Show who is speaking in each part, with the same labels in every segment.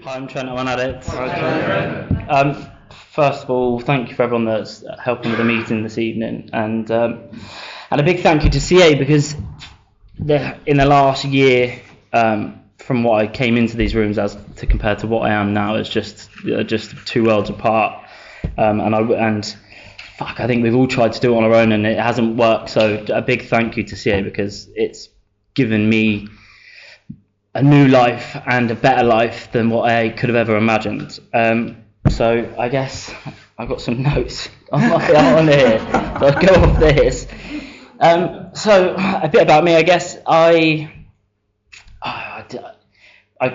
Speaker 1: Hi, I'm Trent, I'm an addict. First of all, thank you for everyone that's helping with the meeting this evening, and a big thank you to CA, because in the last year, from what I came into these rooms as to compare to what I am now, it's just two worlds apart. I think we've all tried to do it on our own and it hasn't worked. So a big thank you to CA, because it's given me a new life and a better life than what I could have ever imagined. So I guess I've got some notes on here. So I'll go off this. So a bit about me, I guess. I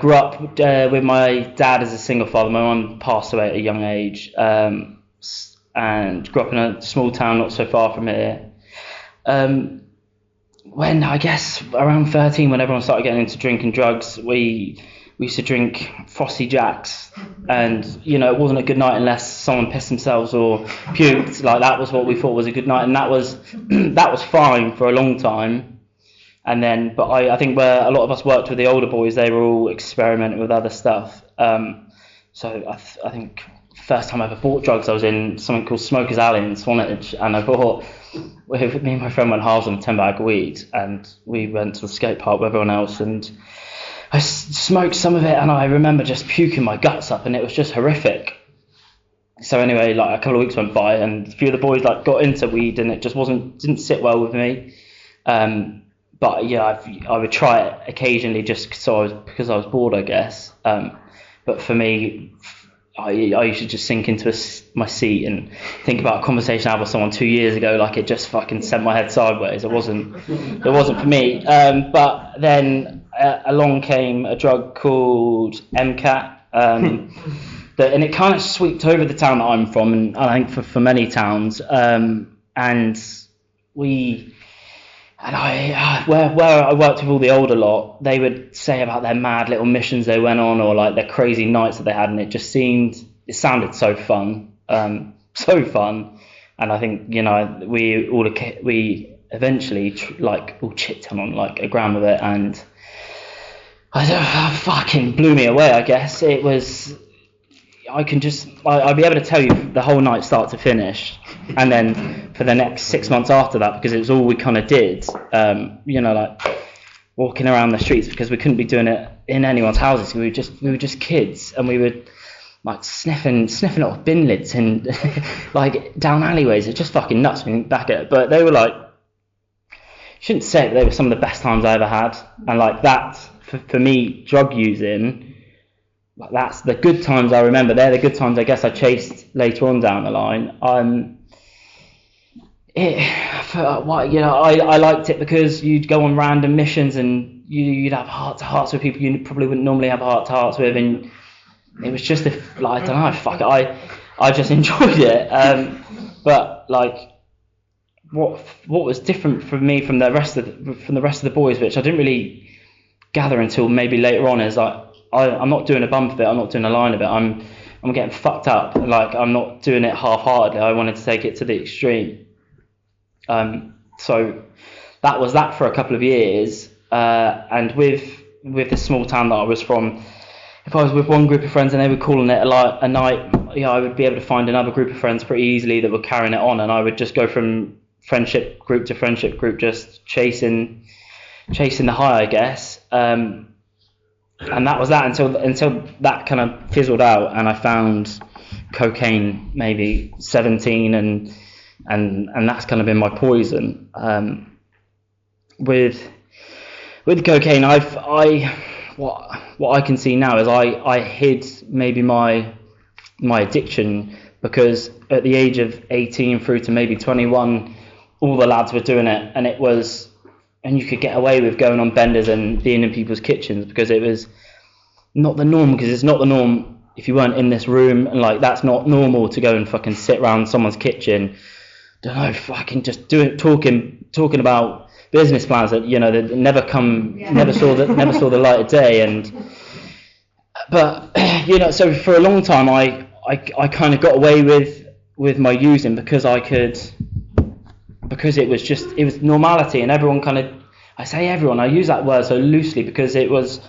Speaker 1: grew up with my dad as a single father. My mum passed away at a young age, and grew up in a small town not so far from here. When I guess around 13, when everyone started getting into drinking drugs, we used to drink Frosty Jacks, and it wasn't a good night unless someone pissed themselves or puked. Like, that was what we thought was a good night, and that was fine for a long time. And then, but I think where a lot of us worked with the older boys, they were all experimenting with other stuff. So I think first time I ever bought drugs, I was in something called Smokers Alley in Swanage, and me and my friend went halves on a 10-bag of weed, and we went to the skate park with everyone else, and I smoked some of it, and I remember just puking my guts up, and it was just horrific. So anyway, like, a couple of weeks went by, and a few of the boys got into weed, and it just didn't sit well with me. But yeah, I would try it occasionally just because I was bored, I guess. But for me, I used to just sink into my seat and think about a conversation I had with someone 2 years ago. Like, it just fucking sent my head sideways. It wasn't for me. But then along came a drug called MCAT, and it kind of swept over the town that I'm from, and I think for many towns. Where I worked with all the older lot, they would say about their mad little missions they went on, or like their crazy nights that they had, and it sounded so fun, and I think we eventually all chipped on like a gram of it, and it fucking blew me away. I guess it was. I'd be able to tell you the whole night start to finish, and then for the next 6 months after that, because it was all we kind of did, like walking around the streets, because we couldn't be doing it in anyone's houses. We were just kids, and we would like sniffing little bin lids and like down alleyways. It's just fucking nuts when you think back at it. But they were like, shouldn't say it, they were some of the best times I ever had, and like that for me, drug using. Like, that's the good times I remember. They're the good times I guess I chased later on down the line. I liked it because you'd go on random missions and you'd have heart-to-hearts with people you probably wouldn't normally have heart-to-hearts with, and it was just I don't know, fuck it, I just enjoyed it. But like, what was different for me from the rest of the boys, which I didn't really gather until maybe later on, is like, I'm not doing a bump of it, I'm not doing a line of it, I'm getting fucked up. Like, I'm not doing it half-heartedly. I wanted to take it to the extreme. So that was that for a couple of years. And with the small town that I was from, if I was with one group of friends and they were calling it a night, I would be able to find another group of friends pretty easily that were carrying it on, and I would just go from friendship group to friendship group, just chasing the high, I guess. And that was that until that kind of fizzled out, and I found cocaine maybe 17, and that's kind of been my poison. With cocaine, what I can see now is I hid maybe my addiction, because at the age of 18 through to maybe 21, all the lads were doing it, and you could get away with going on benders and being in people's kitchens, because it was not the norm, because it's not the norm if you weren't in this room, and like, that's not normal to go and fucking sit around someone's kitchen, don't know, fucking just talking about business plans that that never saw the light of day. But so for a long time I kind of got away with my using, because it was normality, and everyone kind of, I say everyone, I use that word so loosely, because it was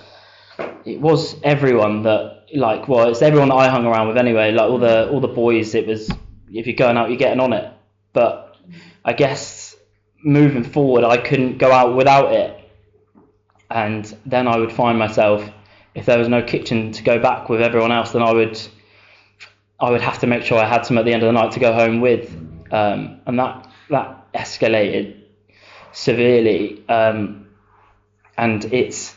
Speaker 1: everyone that like, well, it's everyone that I hung around with anyway. Like all the boys, it was, if you're going out, you're getting on it. But I guess moving forward, I couldn't go out without it. And then I would find myself, if there was no kitchen to go back with everyone else, then I would have to make sure I had some at the end of the night to go home with. And that escalated severely. And it's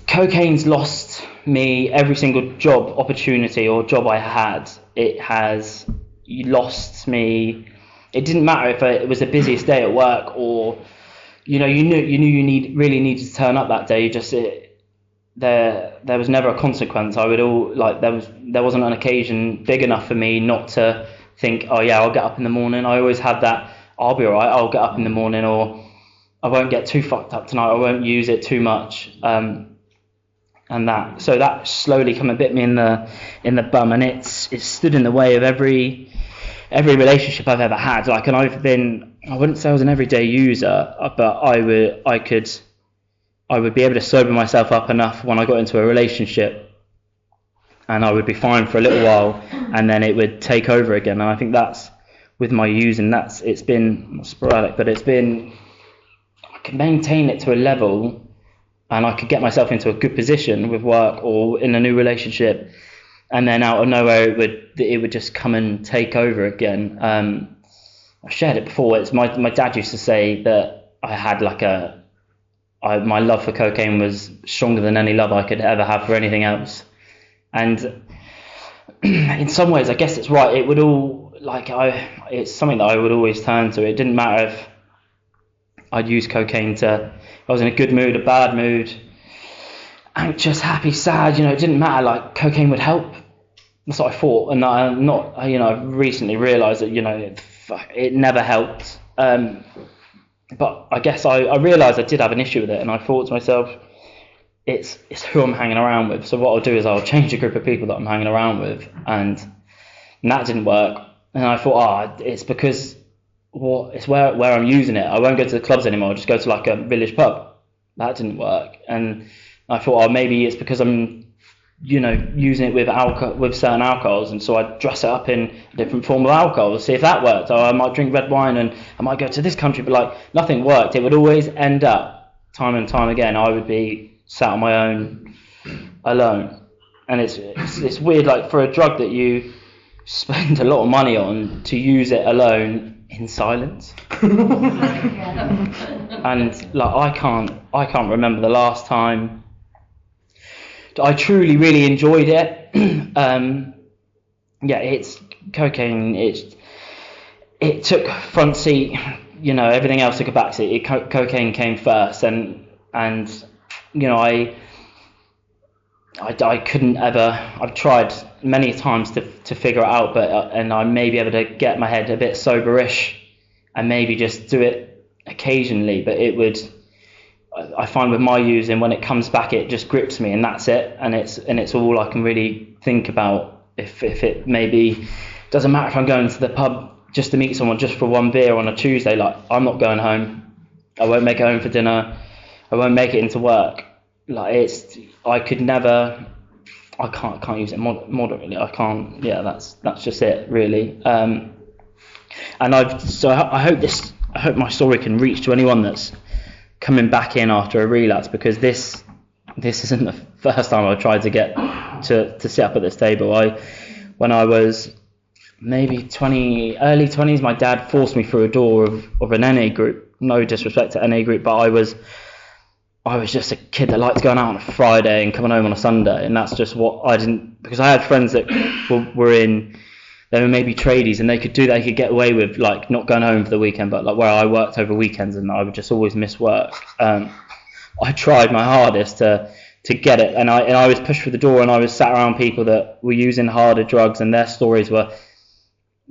Speaker 1: cocaine's lost me every single job opportunity or job I had. It has lost me. It didn't matter if it was the busiest day at work, or you knew you really needed to turn up that day. There was never a consequence. There wasn't an occasion big enough for me not to think, oh yeah, I'll get up in the morning. I always had that, I'll be alright, I'll get up in the morning, or I won't get too fucked up tonight, I won't use it too much. And that slowly come and bit me in the bum, and it's stood in the way of every relationship I've ever had. Like, and I wouldn't say I was an everyday user, but I would be able to sober myself up enough when I got into a relationship, and I would be fine for a little while, and then it would take over again. And I think that's with my using. It's been not sporadic, but it's been, I could maintain it to a level, and I could get myself into a good position with work or in a new relationship, and then out of nowhere it would just come and take over again. I shared it before. It's my dad used to say that I had my love for cocaine was stronger than any love I could ever have for anything else. And in some ways, I guess it's right. It would all, it's something that I would always turn to. It didn't matter if I'd use cocaine if I was in a good mood, a bad mood, anxious, happy, sad, it didn't matter. Like, cocaine would help. That's what I thought. And I've recently realised that, it never helped. But I guess I realised I did have an issue with it, and I thought to myself, it's who I'm hanging around with. So what I'll do is I'll change the group of people that I'm hanging around with, and that didn't work. And I thought, it's because it's where I'm using it. I won't go to the clubs anymore. I'll just go to like a village pub. That didn't work. And I thought, maybe it's because I'm using it with certain alcohols, and so I dress it up in a different form of alcohol, see if that works. Or I might drink red wine, and I might go to this country, but nothing worked. It would always end up, time and time again, I would be sat on my own, alone. And it's weird, for a drug that you spend a lot of money on, to use it alone in silence. And I can't remember the last time I truly really enjoyed it. It's cocaine. It took front seat. Everything else took a back seat. Cocaine came first, and I couldn't ever. I've tried many times to figure it out, and I may be able to get my head a bit soberish, and maybe just do it occasionally. But I find with my using, when it comes back, it just grips me, and that's it, and it's all I can really think about. If it maybe doesn't matter if I'm going to the pub just to meet someone just for one beer on a Tuesday, I'm not going home. I won't make it home for dinner. I won't make it into work. I could never. I can't use it moderately. I can't. Yeah, that's just it, really. And I hope my story can reach to anyone that's coming back in after a relapse, because this isn't the first time I tried to get to sit up at this table. When I was maybe early 20s, my dad forced me through a door of an NA group. No disrespect to NA group, but I was just a kid that liked going out on a Friday and coming home on a Sunday, and that's just what I didn't, because I had friends that were in. They were maybe tradies, and they could get away with not going home for the weekend, but where I worked over weekends, and I would just always miss work. I tried my hardest to get it, and I was pushed through the door, and I was sat around people that were using harder drugs, and their stories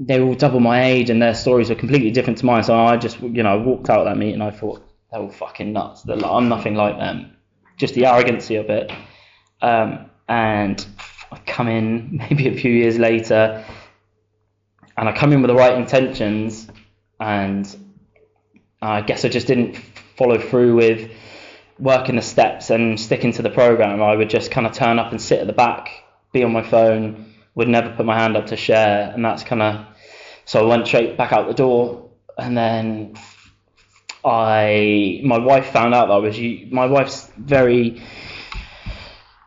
Speaker 1: they were all double my age, and their stories were completely different to mine. So I just walked out of that meeting, and I thought, they're all fucking nuts. I'm nothing like them. Just the arrogancy of it. And I come in maybe a few years later, and I come in with the right intentions, and I guess I just didn't follow through with working the steps and sticking to the program, I would just kind of turn up and sit at the back, be on my phone, would never put my hand up to share, and that's kind of, so I went straight back out the door. And then my wife found out that my wife's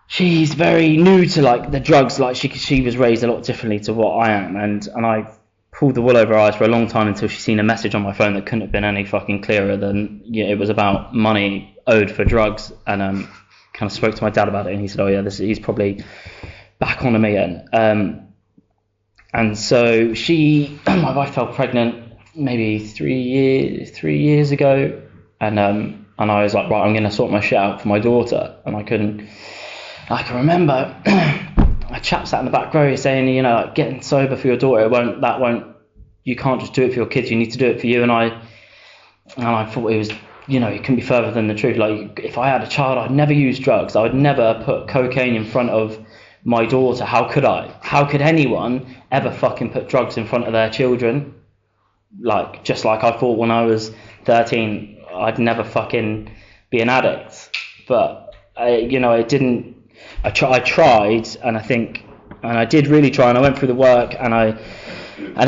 Speaker 1: she's very new to like the drugs. Like she was raised a lot differently to what I am, and I pulled the wool over her eyes for a long time until she seen a message on my phone that couldn't have been any fucking clearer than, it was about money owed for drugs. And kind of spoke to my dad about it, and he said, oh yeah, he's probably back on me. And so my wife fell pregnant maybe 3 years ago, and I was like, right, I'm gonna sort my shit out for my daughter. And I can remember a chap sat in the back row saying, like, getting sober for your daughter, you can't just do it for your kids, you need to do it for you. And I thought it was, it couldn't be further than the truth. Like, if I had a child, I'd never use drugs. I would never put cocaine in front of my daughter. How could I? How could anyone ever fucking put drugs in front of their children? Like, just like I thought when I was 13, I'd never fucking be an addict. But it didn't. I tried, and I did really try, and I went through the work, and I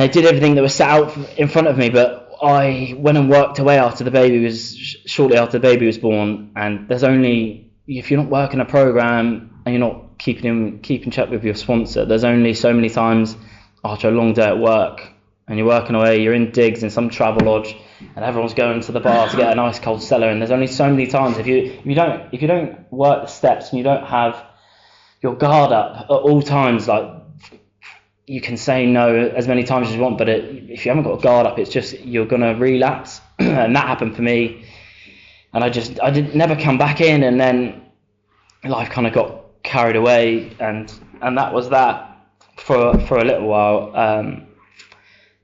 Speaker 1: did everything that was set out in front of me. But I went and worked away shortly after the baby was born. And there's only, if you're not working a program and you're not keeping check with your sponsor, there's only so many times after a long day at work, and you're working away, you're in digs in some travel lodge, and everyone's going to the bar to get a nice cold cellar, and there's only so many times if you don't work the steps and you don't have your guard up at all times, like, you can say no as many times as you want, but if you haven't got a guard up, it's just, you're gonna relapse. And that happened for me, and I didn't never come back in, and then life kind of got carried away, and that was that for a little while.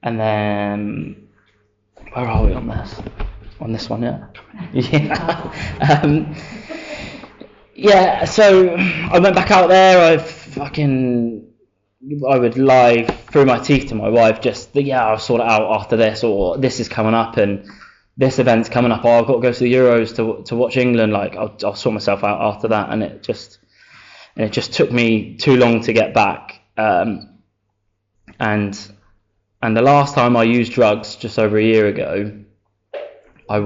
Speaker 1: And then, where are we on this? On this one, yeah? Yeah. So I went back out there. I would lie through my teeth to my wife, I'll sort it out after this, or this is coming up, and this event's coming up, or I've got to go to the Euros to watch England. Like, I'll sort myself out after that. And it just took me too long to get back. And the last time I used drugs, just over a year ago, I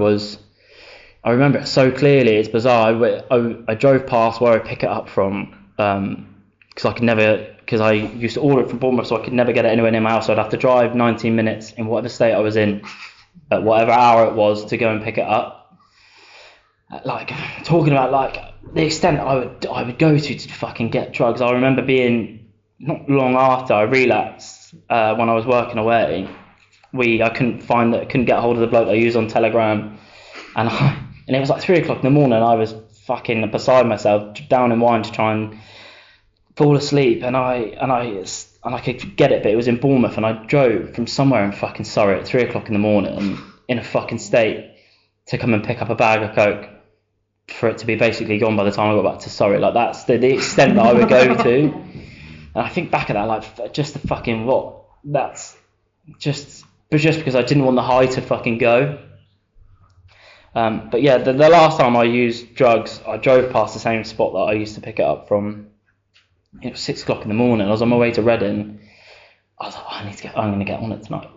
Speaker 1: remember it so clearly. It's bizarre. I drove past where I pick it up from, because I used to order it from Bournemouth, so I could never get it anywhere near my house. So I'd have to drive 19 minutes in whatever state I was in, at whatever hour it was, to go and pick it up. Like, talking about like the extent I would go to fucking get drugs. I remember being, not long after I relapsed, when I was working away, I couldn't get hold of the bloke I used on Telegram, and it was like 3 o'clock in the morning. I was fucking beside myself, down in wine to try and fall asleep, and I could get it, but it was in Bournemouth, and I drove from somewhere in fucking Surrey at 3 o'clock in the morning in a fucking state to come and pick up a bag of coke, for it to be basically gone by the time I got back to Surrey. Like, that's the extent that I would go to. And I think back at that, like, just the fucking what? That's just because I didn't want the high to fucking go. But yeah, the last time I used drugs, I drove past the same spot that I used to pick it up from. It was 6 o'clock in the morning. I was on my way to Reading. I was like, I'm going to get on it tonight.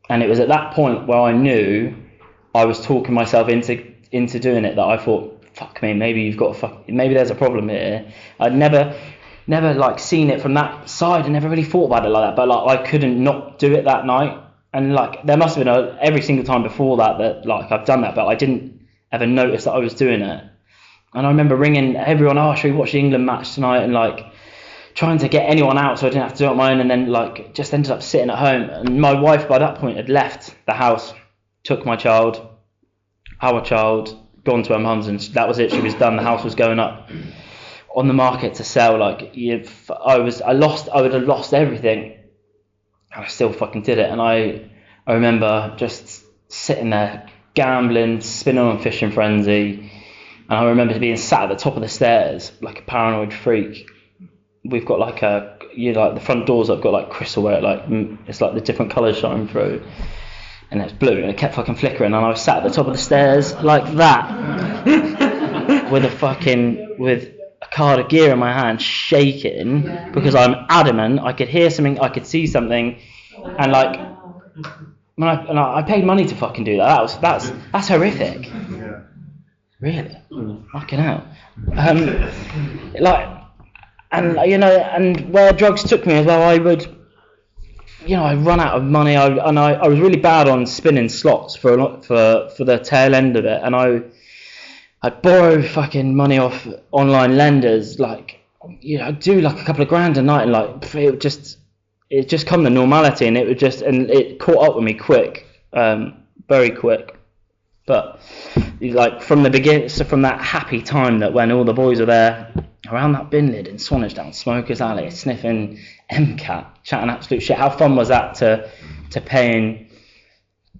Speaker 1: And it was at that point where I knew I was talking myself into doing it, that I thought, fuck me, maybe there's a problem here. I'd never like seen it from that side, and never really thought about it like that, but like I couldn't not do it that night. And like, there must have been every single time before that like I've done that, but I didn't ever notice that I was doing it. And I remember ringing everyone, should we watch the England match tonight, and like trying to get anyone out so I didn't have to do it on my own, and then like just ended up sitting at home. And my wife by that point had left the house, took our child, gone to her mum's, and that was it. She was done. The house was going up on the market to sell. Like, I would have lost everything, and I still fucking did it. And I remember just sitting there gambling, spinning on Fishing Frenzy, and I remember being sat at the top of the stairs like a paranoid freak. We've got like the front doors have got like crystal where it's like the different colours shine through, and it's blue, and it kept fucking flickering, and I was sat at the top of the stairs like that. with a card of gear in my hand, shaking because I'm adamant. I could hear something, I could see something, and like, I paid money to fucking do that. That's horrific.
Speaker 2: Yeah.
Speaker 1: Really, fucking hell. Like, and you know, and where drugs took me as well, I would, you know, I run out of money. I was really bad on spinning slots for the tail end of it, and I'd borrow fucking money off online lenders, like, you know, I'd do like a couple of grand a night, and like it just come to normality, and it caught up with me quick, very quick. But like from the beginning, so from that happy time that when all the boys were there around that bin lid in Swanage down Smokers Alley, sniffing MCAT, chatting absolute shit. How fun was that to paying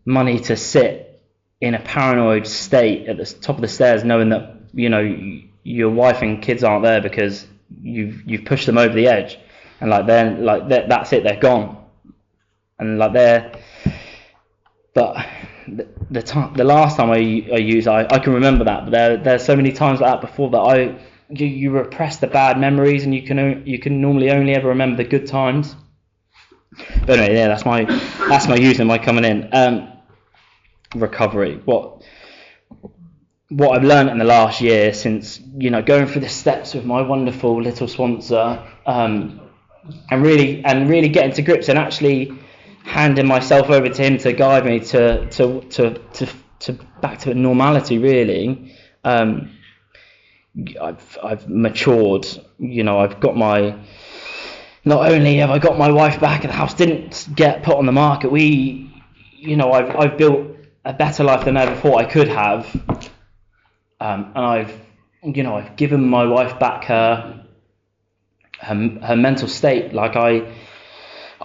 Speaker 1: money to sit in a paranoid state at the top of the stairs, knowing that, you know, your wife and kids aren't there because you've pushed them over the edge, and like then like that's it, they're gone, and like but the last time I can remember that, but there's so many times like that before that you repress the bad memories, and you can normally only ever remember the good times. But anyway, yeah, that's my using my coming in. Recovery. What I've learned in the last year, since, you know, going through the steps with my wonderful little sponsor, and really getting to grips and actually handing myself over to him to guide me to back to normality, really. I've matured, you know. Not only have I got my wife back, and the house didn't get put on the market, I've built a better life than I ever thought I could have, and I've given my wife back her mental state. Like I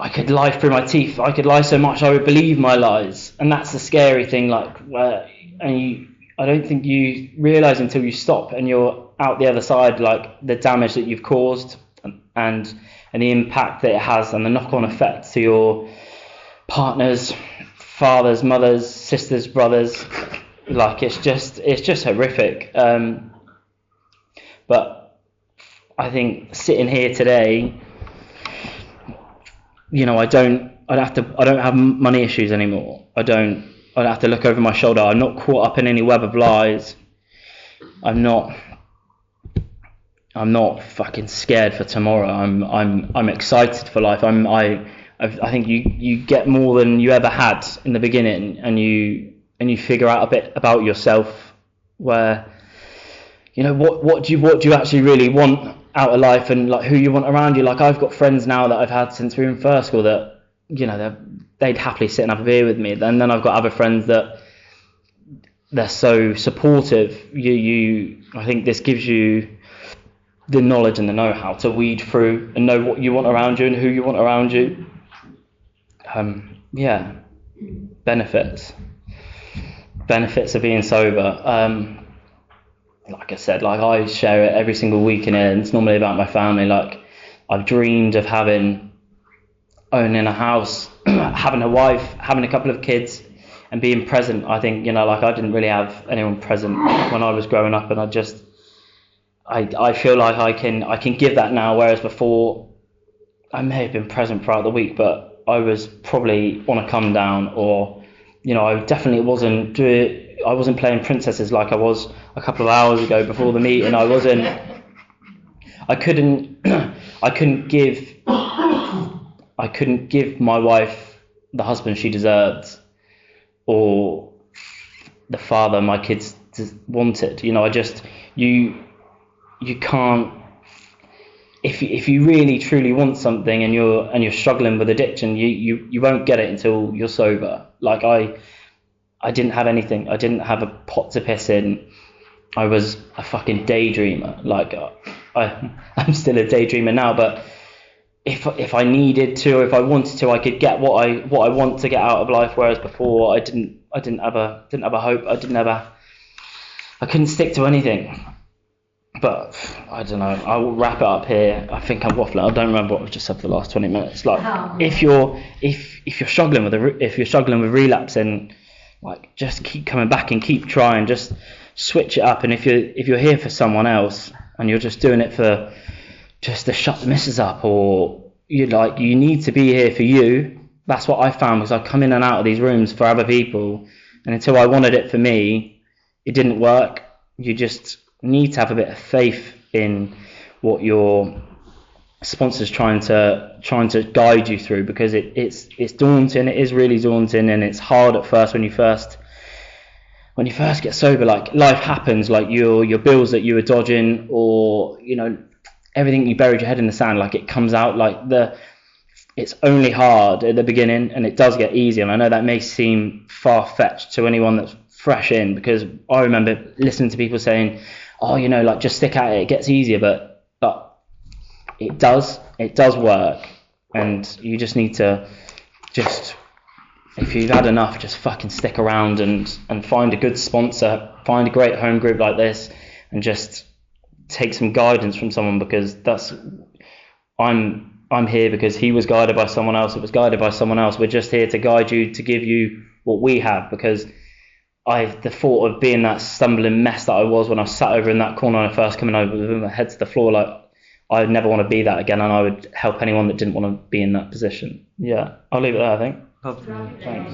Speaker 1: could lie through my teeth. I could lie so much I would believe my lies, and that's the scary thing. I don't think you realise until you stop and you're out the other side, like the damage that you've caused, and the impact that it has, and the knock-on effect to your partners, fathers, mothers, sisters, brothers. Like it's just horrific. But I think sitting here today, you know, I don't have money issues anymore. I don't have to look over my shoulder. I'm not caught up in any web of lies. I'm not fucking scared for tomorrow. I'm excited for life. I think you get more than you ever had in the beginning, and you figure out a bit about yourself, where, you know, what do you actually really want out of life, and like who you want around you. Like I've got friends now that I've had since we were in first school that, you know, they'd happily sit and have a beer with me. And then I've got other friends that they're so supportive. I think this gives you the knowledge and the know-how to weed through and know what you want around you and who you want around you. Benefits of being sober. Like I said, like I share it every single week in it, and it's normally about my family. Like I've dreamed of owning a house, having a wife, having a couple of kids, and being present. I think, you know, like I didn't really have anyone present when I was growing up, and I feel like I can give that now, whereas before I may have been present throughout the week, but I was probably on a come down, or, you know, I definitely wasn't playing princesses like I was a couple of hours ago before the meeting. I couldn't give my wife the husband she deserved, or the father my kids wanted. You know, you can't, if you really truly want something and you're struggling with addiction, you won't get it until you're sober. Like I didn't have anything. I didn't have a pot to piss in. I was a fucking daydreamer. Like I'm still a daydreamer now, but if I needed to, or if I wanted to, I could get what I want to get out of life. Whereas before, I didn't have a hope. I couldn't stick to anything. But I don't know. I will wrap it up here. I think I'm waffling. I don't remember what I've just said for the last 20 minutes. Like if you're struggling with relapsing, like just keep coming back and keep trying. Just switch it up. And if you're here for someone else and you're just doing it for just to shut the missus up, or you need to be here for you. That's what I found, because I come in and out of these rooms for other people, and until I wanted it for me, it didn't work. You just need to have a bit of faith in what your sponsor's trying to guide you through, because it's daunting. It is really daunting, and it's hard at first when you first get sober. Like, life happens, like your bills that you were dodging, or everything you buried your head in the sand, like it comes out. Like it's only hard at the beginning, and it does get easier. And I know that may seem far-fetched to anyone that's fresh in, because I remember listening to people saying, oh, just stick at it, it gets easier. But it does work, and you just need to if you've had enough, just fucking stick around and find a good sponsor, find a great home group like this, and just take some guidance from someone, because I'm here because he was guided by someone else. It was guided by someone else. We're just here to guide you, to give you what we have, because the thought of being that stumbling mess that I was when I sat over in that corner when I first coming over with my head to the floor, like, I'd never want to be that again, and I would help anyone that didn't want to be in that position. Yeah, I'll leave it there, I think.
Speaker 2: Thanks.